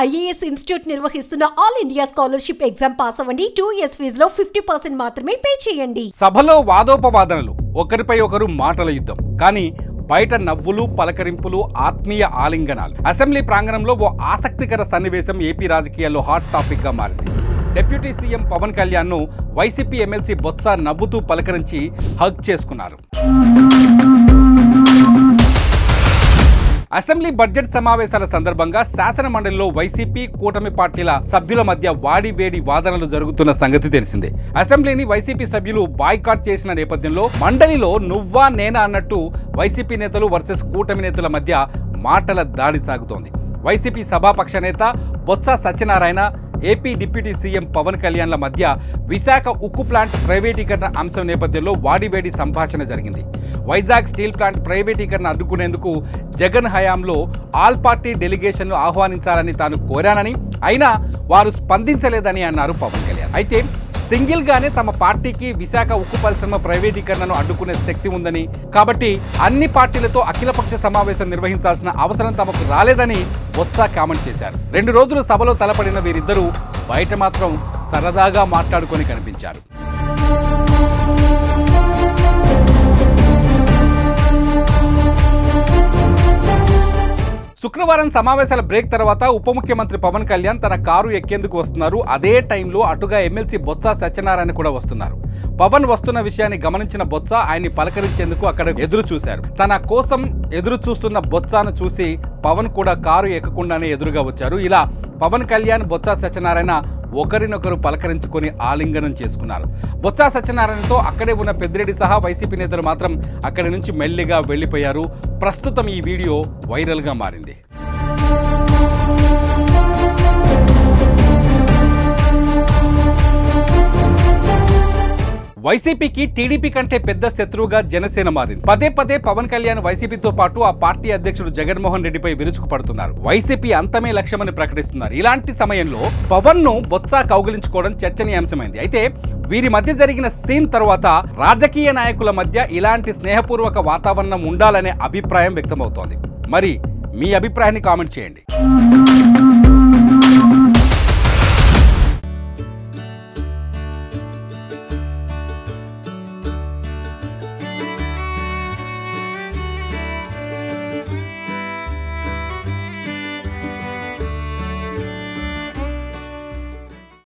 IAS institute నిర్వహిస్తున్న all India scholarship exam pass అవ్వండి. 2 years ఫీజులో 50% మాత్రమే పే చేయండి. సభలో వాదోపవాదనలు, ఒకరిపై ఒకరు మాటల యుద్ధం. కానీ బయట నవ్వులు, పలకరింపులు, ఆత్మీయ ఆలింగనాలు. అసెంబ్లీ ప్రాంగణంలో ఓ ఆసక్తికర సన్నివేశం ఏపీ రాజకీయాల్లో హాట్ టాపిక్ గా మారింది. డిప్యూటీ సీఎం పవన్ కళ్యాణ్ ను వైసీపీ ఎమ్మెల్సీ బొత్స నవ్వుతూ పలకరించి హగ్ చేసుకున్నారు. అసెంబ్లీ బడ్జెట్ సమావేశాల సందర్భంగా శాసన మండలిలో వైసీపీ కూటమి పార్టీల సభ్యుల మధ్య వాడివేడి వాదనలు జరుగుతున్న సంగతి తెలిసిందే. అసెంబ్లీని వైసీపీ సభ్యులు బాయ్కాట్ చేసిన నేపథ్యంలో మండలిలో నువ్వా నేనా అన్నట్టు వైసీపీ నేతలు వర్సెస్ కూటమి నేతల మధ్య మాటల దాడి సాగుతోంది. వైసీపీ సభాపక్ష నేత Botsa Satyanarayana, AP deputy CM Pawan కళ్యాణ్ల మధ్య విశాఖ ఉక్కు ప్లాంట్ ప్రైవేటీకరణ అంశం నేపథ్యంలో వాడివేడి సంభాషణ జరిగింది. వైజాగ్ స్టీల్ ప్లాంట్ ప్రైవేటీకరణ అడ్డుకునేందుకు జగన్ హయాంలో ఆల్ పార్టీ డెలిగేషన్ను ఆహ్వానించాలని తాను కోరానని, అయినా వారు స్పందించలేదని అన్నారు పవన్ కళ్యాణ్. అయితే సింగిల్ గానే తమ పార్టీకి విశాఖ ఉక్కు పరిశ్రమ ప్రైవేటీకరణను అడ్డుకునే శక్తి ఉందని, కాబట్టి అన్ని పార్టీలతో అఖిలపక్ష సమావేశం నిర్వహించాల్సిన అవసరం తమకు రాలేదని బొత్స కామెంట్ చేశారు. 2 రోజులు సభలో తలపడిన వీరిద్దరూ బయట మాత్రం సరదాగా మాట్లాడుకొని కనిపించారు. శుక్రవారం సమావేశాల బ్రేక్ తర్వాత ఉప ముఖ్యమంత్రి పవన్ కళ్యాణ్ తన కారు ఎక్కేందుకు వస్తున్నారు. అదే టైంలో అటుగా ఎమ్మెల్సీ బొత్స సత్యనారాయణ కూడా వస్తున్నారు. పవన్ వస్తున్న విషయాన్ని గమనించిన బొత్స ఆయన్ని పలకరించేందుకు అక్కడ ఎదురు చూశారు. తన కోసం ఎదురు చూస్తున్న బొత్సను చూసి పవన్ కూడా కారు ఎక్కకుండానే ఎదురుగా వచ్చారు. ఇలా పవన్ కళ్యాణ్, బొత్స సత్యనారాయణ ఒకరినొకరు పలకరించుకొని ఆలింగనం చేసుకున్నారు. బొత్స సత్యనారాయణతో అక్కడే ఉన్న పెద్దిరెడ్డి సహా వైసీపీ నేతలు మాత్రం అక్కడి నుంచి మెల్లిగా వెళ్లిపోయారు. ప్రస్తుతం ఈ వీడియో వైరల్గా మారింది. వైసీపీకి టీడీపీ కంటే పెద్ద శత్రువుగా జనసేన మారింది. పదే పదే పవన్ కళ్యాణ్ వైసీపీతో పాటు ఆ పార్టీ అధ్యక్షుడు జగన్మోహన్ రెడ్డిపై విరుచుకుపడుతున్నారు. వైసీపీ అంతమే లక్ష్యమని ప్రకటిస్తున్నారు. ఇలాంటి సమయంలో పవన్ ను బొత్స కౌగిలించుకోవడం చర్చనీయాంశమైంది. అయితే వీరి మధ్య జరిగిన సీన్ తర్వాత రాజకీయ నాయకుల మధ్య ఇలాంటి స్నేహపూర్వక వాతావరణం ఉండాలనే అభిప్రాయం వ్యక్తమవుతోంది. మరి మీ అభిప్రాయాన్ని కామెంట్ చేయండి.